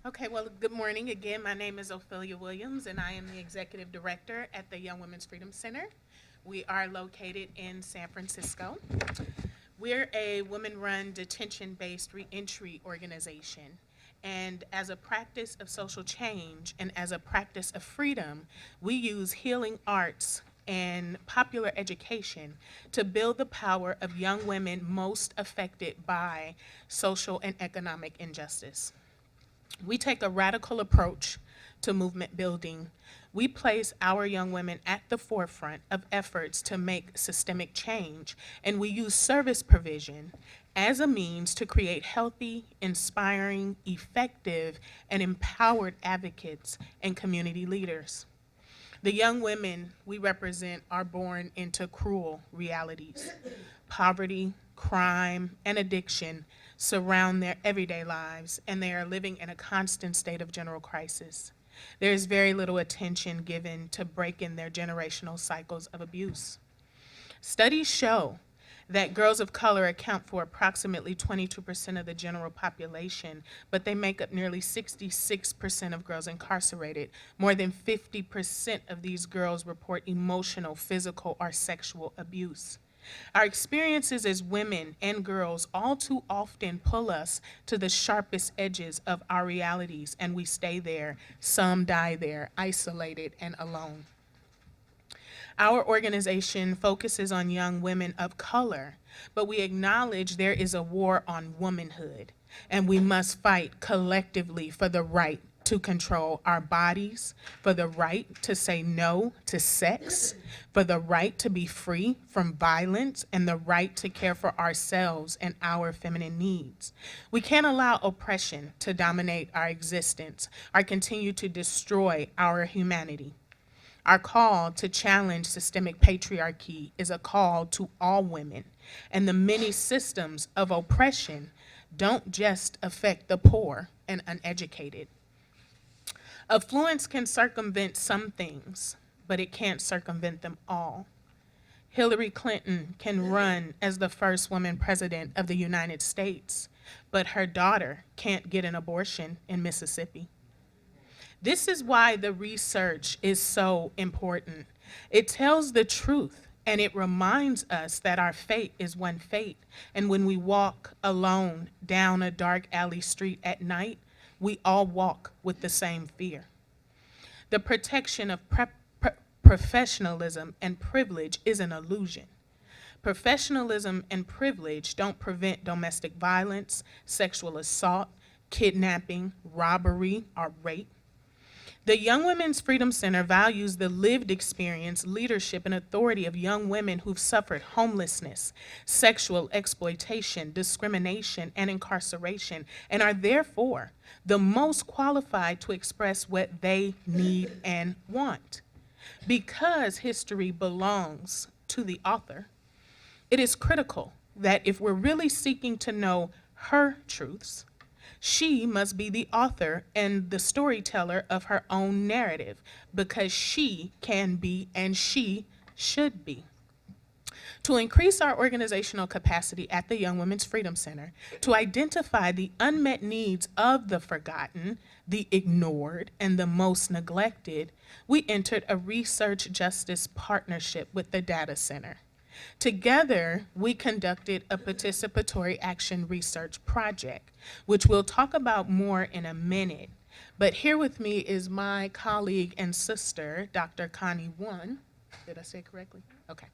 Okay, well, good morning again. My name is Ophelia Williams, and I am the Executive Director at the Young Women's Freedom Center. We are located in San Francisco. We're a women-run detention-based reentry organization. And as a practice of social change and as a practice of freedom, we use healing arts and popular education to build the power of young women most affected by social and economic injustice. We take a radical approach to movement building. We place our young women at the forefront of efforts to make systemic change, and we use service provision as a means to create healthy, inspiring, effective, and empowered advocates and community leaders. The young women we represent are born into cruel realities. Poverty, crime, and addiction surround their everyday lives, and they are living in a constant state of general crisis. There is very little attention given to breaking their generational cycles of abuse. Studies show that girls of color account for approximately 22% of the general population, but they make up nearly 66% of girls incarcerated. More than 50% of these girls report emotional, physical, or sexual abuse. Our experiences as women and girls all too often pull us to the sharpest edges of our realities, and we stay there. Some die there, isolated and alone. Our organization focuses on young women of color, but we acknowledge there is a war on womanhood, and we must fight collectively for the right to control our bodies, for the right to say no to sex, for the right to be free from violence, and the right to care for ourselves and our feminine needs. We can't allow oppression to dominate our existence or continue to destroy our humanity. Our call to challenge systemic patriarchy is a call to all women, and the many systems of oppression don't just affect the poor and uneducated. Affluence can circumvent some things, but it can't circumvent them all. Hillary Clinton can run as the first woman president of the United States, but her daughter can't get an abortion in Mississippi. This is why the research is so important. It tells the truth, and it reminds us that our fate is one fate. And when we walk alone down a dark alley street at night, we all walk with the same fear. The protection of professionalism and privilege is an illusion. Professionalism and privilege don't prevent domestic violence, sexual assault, kidnapping, robbery, or rape. The Young Women's Freedom Center values the lived experience, leadership, and authority of young women who've suffered homelessness, sexual exploitation, discrimination, and incarceration, and are therefore the most qualified to express what they need and want. Because history belongs to the author, it is critical that if we're really seeking to know her truths, she must be the author and the storyteller of her own narrative, because she can be and she should be. To increase our organizational capacity at the Young Women's Freedom Center, to identify the unmet needs of the forgotten, the ignored, and the most neglected, we entered a research justice partnership with the DataCenter. Together, we conducted a participatory action research project, which we'll talk about more in a minute. But here with me is my colleague and sister, Dr. Connie One. Did I say it correctly? Okay.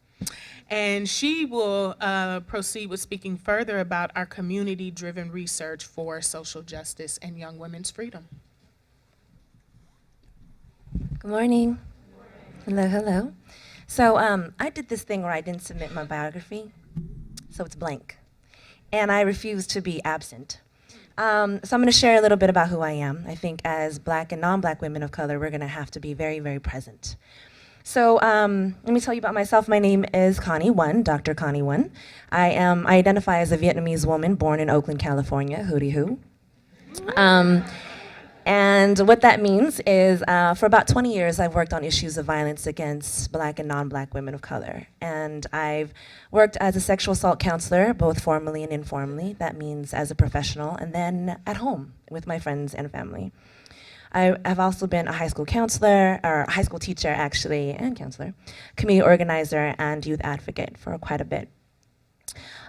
And she will proceed with speaking further about our community-driven research for social justice and young women's freedom. Good morning. Hello, hello. So I did this thing where I didn't submit my biography, so it's blank. And I refuse to be absent. So I'm going to share a little bit about who I am. I think as Black and non-Black women of color, we're going to have to be very, very present. So let me tell you about myself. My name is Connie One, Dr. Connie One. I identify as a Vietnamese woman born in Oakland, California, hootie hoo. And what that means is for about 20 years, I've worked on issues of violence against Black and non-Black women of color. And I've worked as a sexual assault counselor, both formally and informally. That means as a professional, and then at home with my friends and family. I have also been a high school counselor, or a high school teacher actually, and counselor, community organizer, and youth advocate for quite a bit.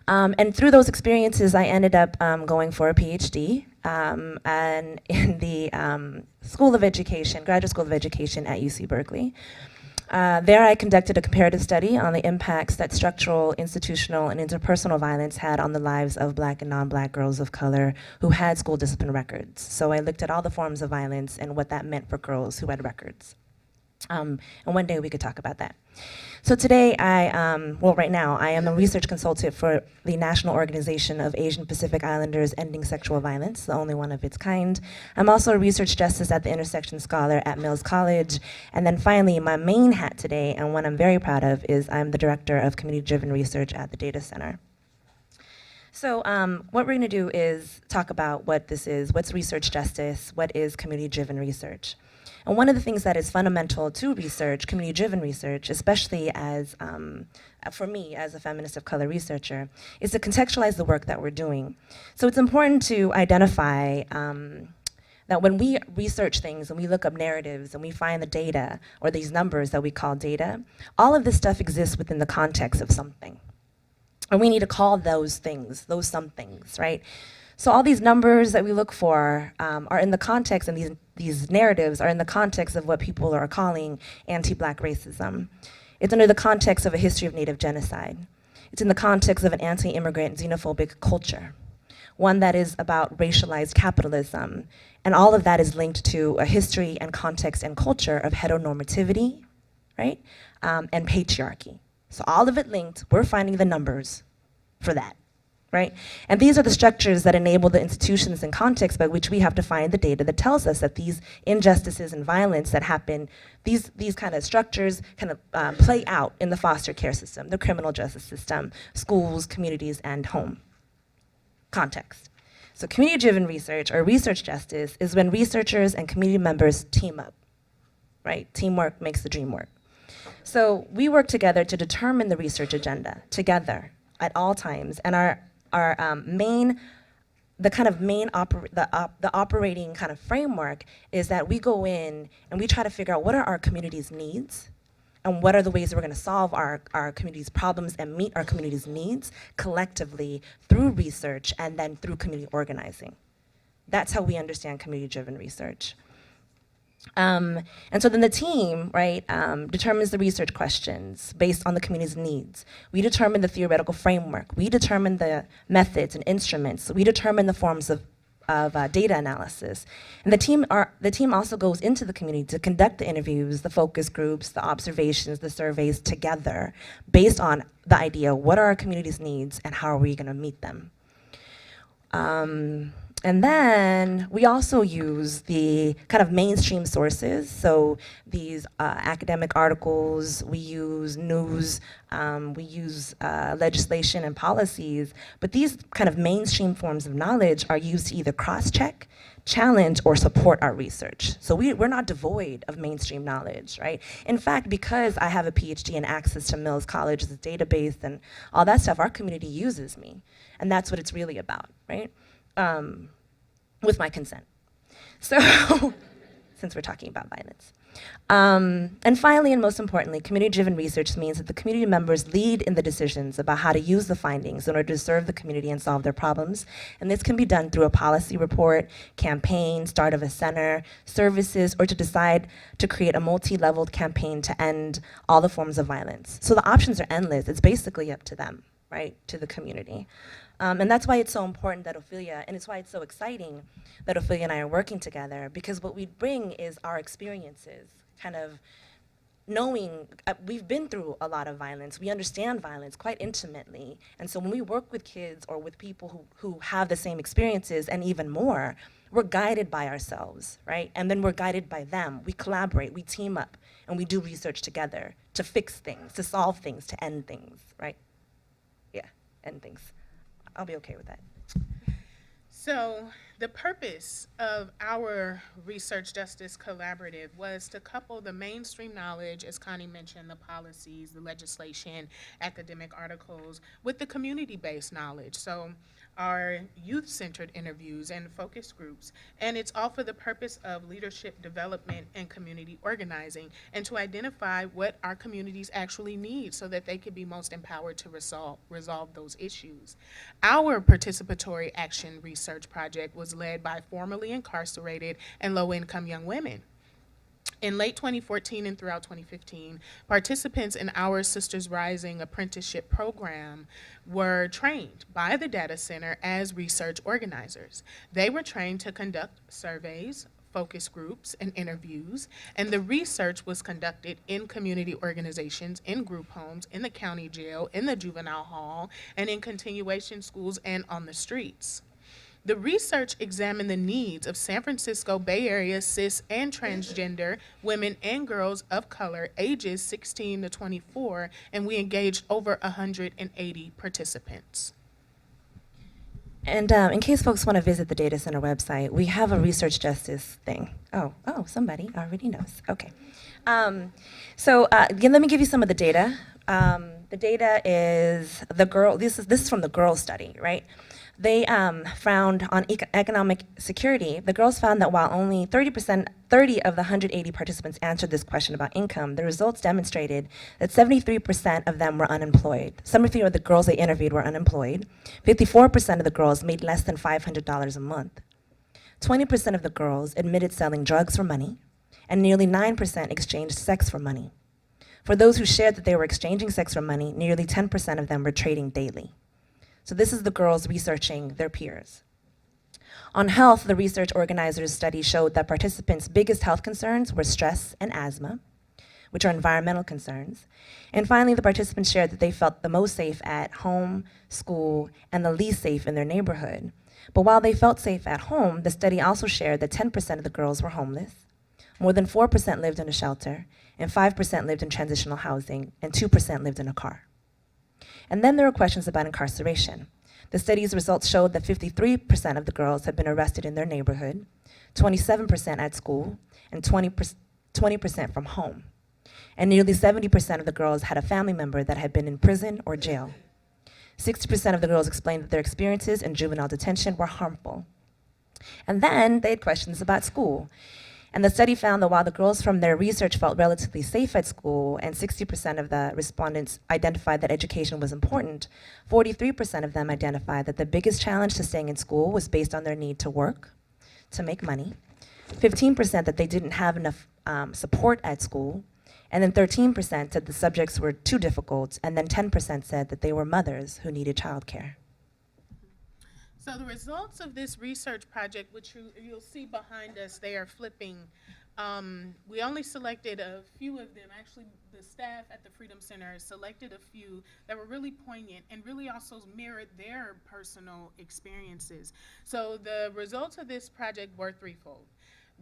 And through those experiences, I ended up going for a PhD and in the School of Education, Graduate School of Education at UC Berkeley. There I conducted a comparative study on the impacts that structural, institutional, and interpersonal violence had on the lives of Black and non-Black girls of color who had school discipline records. So I looked at all the forms of violence and what that meant for girls who had records. And one day we could talk about that. So today right now, I am a research consultant for the National Organization of Asian Pacific Islanders Ending Sexual Violence, the only one of its kind. I'm also a research justice at the Intersection Scholar at Mills College. And then finally, my main hat today, and one I'm very proud of, is I'm the director of community-driven research at the DataCenter. So what we're gonna do is talk about what this is, what's research justice, what is community-driven research. And one of the things that is fundamental to research, community-driven research, especially as, for me as a feminist of color researcher, is to contextualize the work that we're doing. So it's important to identify that when we research things and we look up narratives and we find the data, or these numbers that we call data, all of this stuff exists within the context of something. And we need to call those things, those somethings, right? So all these numbers that we look for are in the context, and these narratives are in the context of what people are calling anti-Black racism. It's under the context of a history of Native genocide. It's in the context of an anti-immigrant xenophobic culture, one that is about racialized capitalism. And all of that is linked to a history and context and culture of heteronormativity, right? And patriarchy. So all of it linked, we're finding the numbers for that. Right? And these are the structures that enable the institutions and context by which we have to find the data that tells us that these injustices and violence that happen, these kind of structures kind of play out in the foster care system, the criminal justice system, schools, communities, and home context. So community-driven research, or research justice, is when researchers and community members team up, right? Teamwork makes the dream work. So we work together to determine the research agenda, together, at all times, and the operating kind of framework is that we go in and we try to figure out what are our community's needs and what are the ways that we're going to solve our community's problems and meet our community's needs collectively through research and then through community organizing. That's how we understand community-driven research. And so then the team, right, determines the research questions based on the community's needs. We determine the theoretical framework. We determine the methods and instruments. We determine the forms of data analysis. And the team also goes into the community to conduct the interviews, the focus groups, the observations, the surveys together based on the idea, what are our community's needs and how are we gonna meet them? And then we also use the kind of mainstream sources, so these academic articles, we use news, we use legislation and policies, but these kind of mainstream forms of knowledge are used to either cross-check, challenge, or support our research. So we're not devoid of mainstream knowledge, right? In fact, because I have a PhD and access to Mills College's database and all that stuff, our community uses me, and that's what it's really about, right? With my consent. So, since we're talking about violence. And finally, and most importantly, community-driven research means that the community members lead in the decisions about how to use the findings in order to serve the community and solve their problems. And this can be done through a policy report, campaign, start of a center, services, or to decide to create a multi-leveled campaign to end all the forms of violence. So the options are endless. It's basically up to them, right, to the community. And that's why it's so important that Ophelia, and it's why it's so exciting that Ophelia and I are working together, because what we bring is our experiences, kind of knowing, we've been through a lot of violence, we understand violence quite intimately, and so when we work with kids or with people who have the same experiences and even more, we're guided by ourselves, right? And then we're guided by them. We collaborate, we team up, and we do research together to fix things, to solve things, to end things, right? Yeah, end things. I'll be okay with that. So, the purpose of our Research Justice Collaborative was to couple the mainstream knowledge, as Connie mentioned, the policies, the legislation, academic articles, with the community based knowledge. So, our youth centered interviews and focus groups. And it's all for the purpose of leadership development and community organizing, and to identify what our communities actually need so that they can be most empowered to resolve those issues. Our participatory action research project was led by formerly incarcerated and low income young women. In late 2014 and throughout 2015, participants in our Sisters Rising apprenticeship program were trained by the DataCenter as research organizers. They were trained to conduct surveys, focus groups, and interviews, and the research was conducted in community organizations, in group homes, in the county jail, in the juvenile hall, and in continuation schools and on the streets. The research examined the needs of San Francisco Bay Area cis and transgender women and girls of color ages 16 to 24, and we engaged over 180 participants. And in case folks want to visit the Data Center website, we have a research justice thing. Oh, somebody already knows. Okay. Again, let me give you some of the data. The data is this is from the girls study, right? They found on economic security, the girls found that while only 30 of the 180 participants answered this question about income, the results demonstrated that 73% of them were unemployed. 73 of the girls they interviewed were unemployed. 54% of the girls made less than $500 a month. 20% of the girls admitted selling drugs for money, and nearly 9% exchanged sex for money. For those who shared that they were exchanging sex for money, nearly 10% of them were trading daily. So this is the girls researching their peers. On health, the research organizers' study showed that participants' biggest health concerns were stress and asthma, which are environmental concerns. And finally, the participants shared that they felt the most safe at home, school, and the least safe in their neighborhood. But while they felt safe at home, the study also shared that 10% of the girls were homeless, more than 4% lived in a shelter, and 5% lived in transitional housing, and 2% lived in a car. And then there were questions about incarceration. The study's results showed that 53% of the girls had been arrested in their neighborhood, 27% at school, and 20% from home. And nearly 70% of the girls had a family member that had been in prison or jail. 60% of the girls explained that their experiences in juvenile detention were harmful. And then they had questions about school. And the study found that while the girls from their research felt relatively safe at school, and 60% of the respondents identified that education was important, 43% of them identified that the biggest challenge to staying in school was based on their need to work, to make money, 15% that they didn't have enough support at school, and then 13% said the subjects were too difficult, and then 10% said that they were mothers who needed childcare. So the results of this research project, which you'll see behind us, they are flipping. We only selected a few of them. Actually, the staff at the Freedom Center selected a few that were really poignant and really also mirrored their personal experiences. So the results of this project were threefold.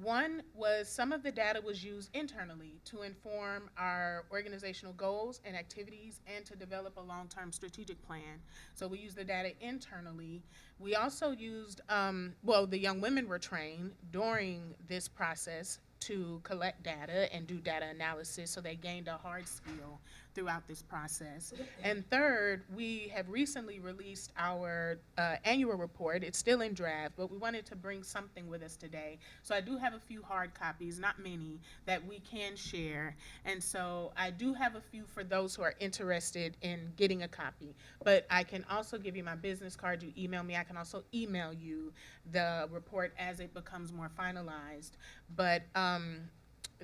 One was some of the data was used internally to inform our organizational goals and activities and to develop a long-term strategic plan. So we used the data internally. We also used, the young women were trained during this process to collect data and do data analysis, so they gained a hard skill throughout this process. And third, we have recently released our annual report. It's still in draft, but we wanted to bring something with us today. So I do have a few hard copies, not many, that we can share. And so I do have a few for those who are interested in getting a copy. But I can also give you my business card. You email me. I can also email you the report as it becomes more finalized. But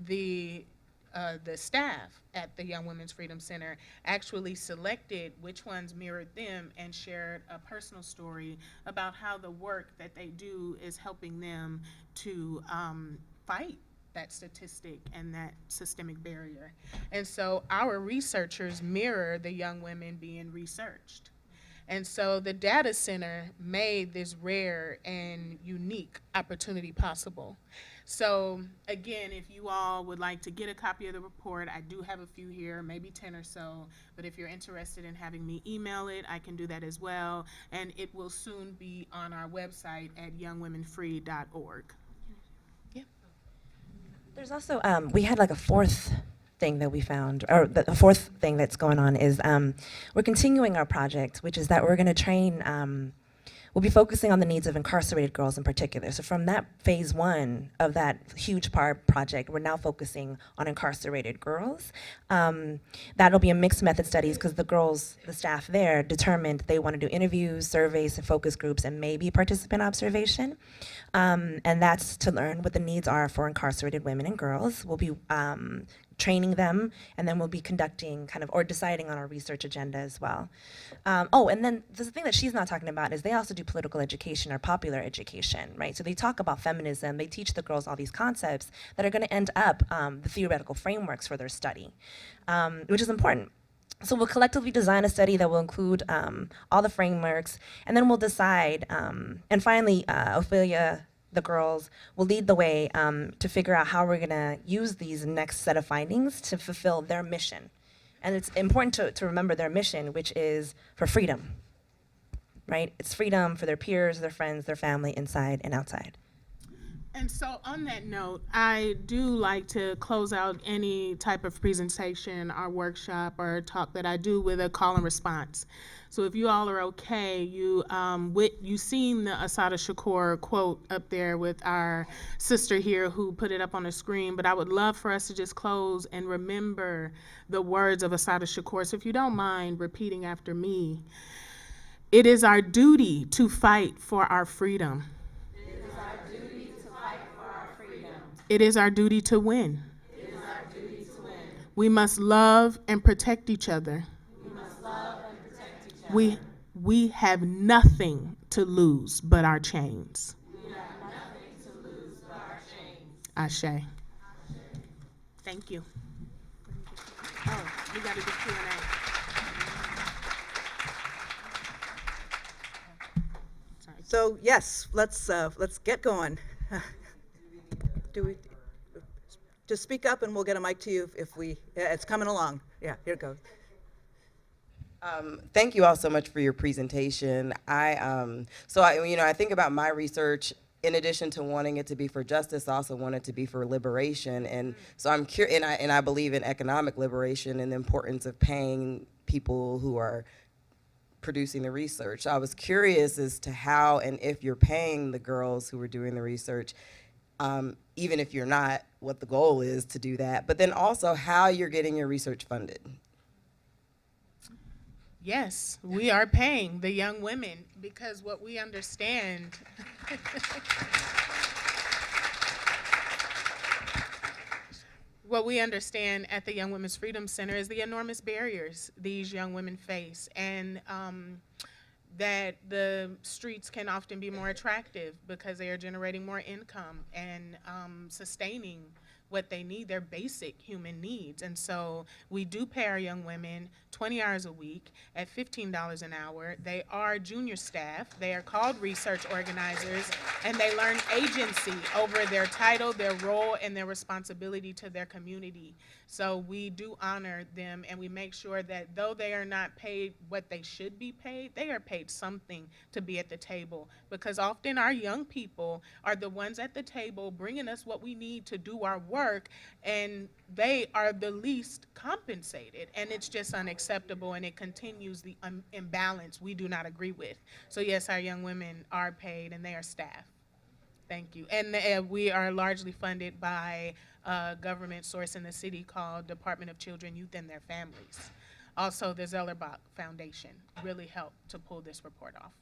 the staff at the Young Women's Freedom Center actually selected which ones mirrored them and shared a personal story about how the work that they do is helping them to fight that statistic and that systemic barrier. And so our researchers mirror the young women being researched. And so the data center made this rare and unique opportunity possible. So again, if you all would like to get a copy of the report, I do have a few here, maybe 10 or so, but if you're interested in having me email it, I can do that as well. And it will soon be on our website at youngwomenfree.org. Yeah. There's also, we had like a fourth thing that we found, or the fourth thing that's going on is we're continuing our project, which is that we're going to train, we'll be focusing on the needs of incarcerated girls in particular. So from that phase one of that huge project, we're now focusing on incarcerated girls. That'll be a mixed method studies because the girls, the staff there determined they want to do interviews, surveys, and focus groups, and maybe participant observation. And that's to learn what the needs are for incarcerated women and girls. We'll be training them, and then we'll be conducting kind of, or deciding on our research agenda as well. Oh, and then the thing that she's not talking about is they also do political education or popular education, right? So they talk about feminism, they teach the girls all these concepts that are gonna end up the theoretical frameworks for their study, which is important. So we'll collectively design a study that will include all the frameworks, and then we'll decide, and finally, Ophelia, the girls, will lead the way to figure out how we're gonna use these next set of findings to fulfill their mission. And it's important to remember their mission, which is for freedom, right? It's freedom for their peers, their friends, their family, inside and outside. And so on that note, I do like to close out any type of presentation or workshop or talk that I do with a call and response. So if you all are okay, you seen the Assata Shakur quote up there with our sister here who put it up on the screen, but I would love for us to just close and remember the words of Assata Shakur. So if you don't mind repeating after me. It is our duty to fight for our freedom. It is our duty to fight for our freedom. It is our duty to win. It is our duty to win. We must love and protect each other. We must love and protect each other. We have nothing to lose but our chains. We have nothing to lose but our chains. Ashe. Thank you. Oh, we got to do Q&A. So yes, let's get going. Do we just speak up and we'll get a mic to you if we? It's coming along. Yeah, here it goes. Thank you all so much for your presentation. I think about my research. In addition to wanting it to be for justice, I also want it to be for liberation. And so I'm curious, and I believe in economic liberation and the importance of paying people who are producing the research. I was curious as to how and if you're paying the girls who are doing the research, even if you're not, what the goal is to do that, but then also how you're getting your research funded. Yes, we are paying the young women because what we understand what we understand at the Young Women's Freedom Center is the enormous barriers these young women face, and that the streets can often be more attractive because they are generating more income and sustaining what they need, their basic human needs. And so we do pay our young women 20 hours a week at $15 an hour. They are junior staff. They are called research organizers, and they learn agency over their title, their role, and their responsibility to their community. So we do honor them, and we make sure that though they are not paid what they should be paid, they are paid something to be at the table, because often our young people are the ones at the table bringing us what we need to do our work, and they are the least compensated, and it's just unacceptable, and it continues the imbalance we do not agree with. So yes, our young women are paid, and they are staff. Thank you. And we are largely funded by a government source in the city called Department of Children, Youth, and Their Families. Also, the Zellerbach Foundation really helped to pull this report off.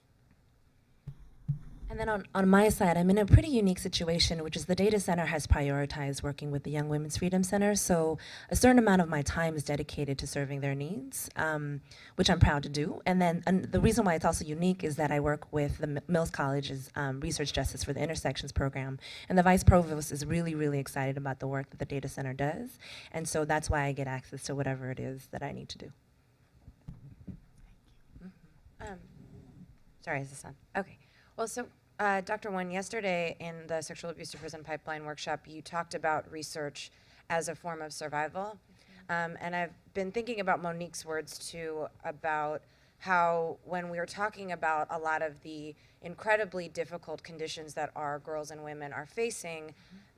And then on my side, I'm in a pretty unique situation, which is the Data Center has prioritized working with the Young Women's Freedom Center, so a certain amount of my time is dedicated to serving their needs, which I'm proud to do. And then the reason why it's also unique is that I work with the Mills College's Research Justice for the Intersections program, and the Vice Provost is really, really excited about the work that the Data Center does, and so that's why I get access to whatever it is that I need to do. Sorry, is this on? Okay. Well, so, Dr. Wan, yesterday in the Sexual Abuse to Prison Pipeline workshop, you talked about research as a form of survival. And I've been thinking about Monique's words, too, about how when we were talking about a lot of the incredibly difficult conditions that our girls and women are facing,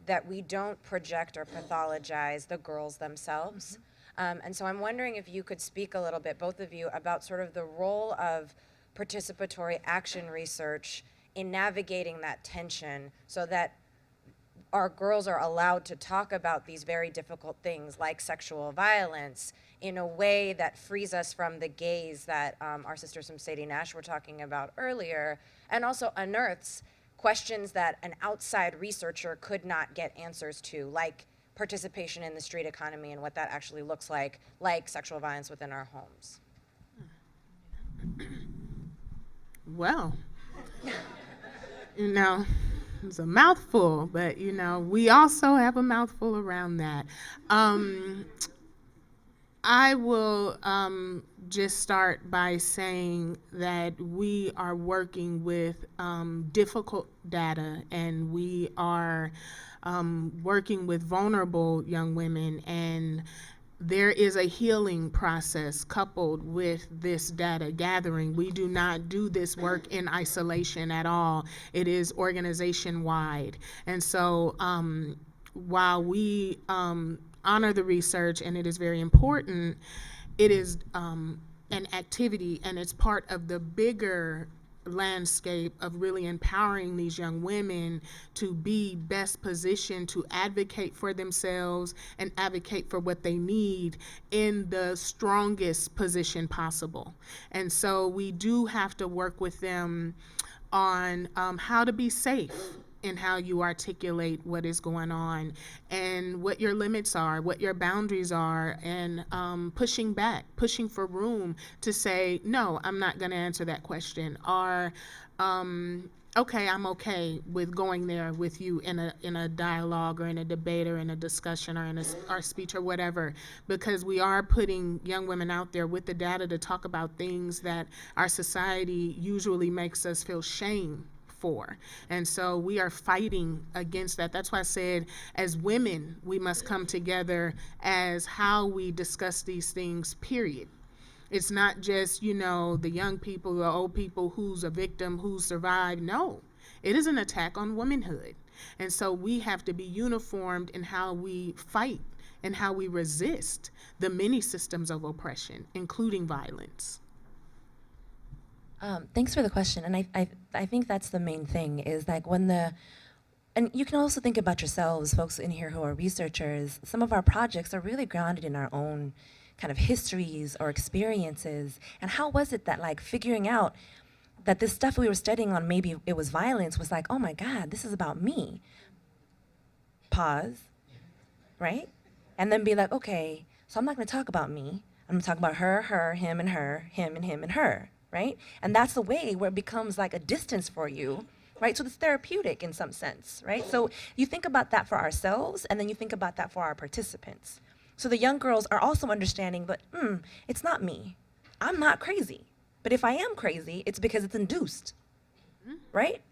that we don't project or pathologize the girls themselves. And so I'm wondering if you could speak a little bit, both of you, about sort of the role of participatory action research in navigating that tension so that our girls are allowed to talk about these very difficult things like sexual violence in a way that frees us from the gaze that our sisters from Sadie Nash were talking about earlier, and also unearths questions that an outside researcher could not get answers to, like participation in the street economy and what that actually looks like sexual violence within our homes. Well, it's a mouthful, but, we also have a mouthful around that. I will just start by saying that we are working with difficult data, and we are working with vulnerable young women, and there is a healing process coupled with this data gathering. We do not do this work in isolation at all. It is organization-wide. And so while we honor the research, and it is very important, it is an activity, and it's part of the bigger landscape of really empowering these young women to be best positioned to advocate for themselves and advocate for what they need in the strongest position possible. And so we do have to work with them on how to be safe in how you articulate what is going on and what your limits are, what your boundaries are, and pushing back, pushing for room to say, no, I'm not going to answer that question, or okay, I'm okay with going there with you in a dialogue or in a debate or in a discussion or in our speech or whatever, because we are putting young women out there with the data to talk about things that our society usually makes us feel shame for. And so we are fighting against that. That's why I said, as women, we must come together as how we discuss these things, period. It's not just, the young people, the old people, who's a victim, who survived. No, it is an attack on womanhood. And so we have to be uniformed in how we fight and how we resist the many systems of oppression, including violence. Thanks for the question, and I think that's the main thing, is like and you can also think about yourselves, folks in here who are researchers. Some of our projects are really grounded in our own kind of histories or experiences, and how was it that, like, figuring out that this stuff we were studying on, maybe it was violence, was like, oh my God, this is about me. Pause, right? And then be like, okay, so I'm not gonna talk about me, I'm gonna talk about her, him, and her, him, and him, and her. Right? And that's the way where it becomes like a distance for you, right? So it's therapeutic in some sense, right? So you think about that for ourselves, and then you think about that for our participants. So the young girls are also understanding, but it's not me. I'm not crazy. But if I am crazy, it's because it's induced, right?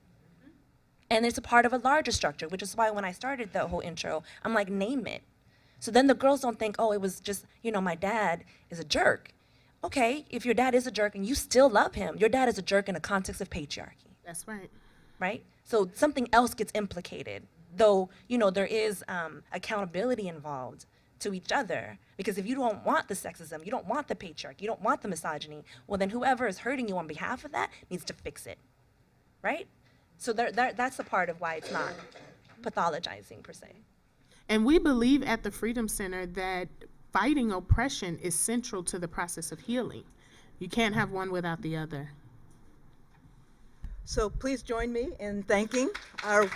And it's a part of a larger structure, which is why when I started the whole intro, I'm like, name it. So then the girls don't think, oh, it was just, my dad is a jerk. Okay, if your dad is a jerk and you still love him, your dad is a jerk in the context of patriarchy. That's right. Right? So something else gets implicated, though, there is accountability involved to each other. Because if you don't want the sexism, you don't want the patriarchy, you don't want the misogyny, well, then whoever is hurting you on behalf of that needs to fix it. Right? So that's the part of why it's not pathologizing, per se. And we believe at the Freedom Center that fighting oppression is central to the process of healing. You can't have one without the other. So please join me in thanking our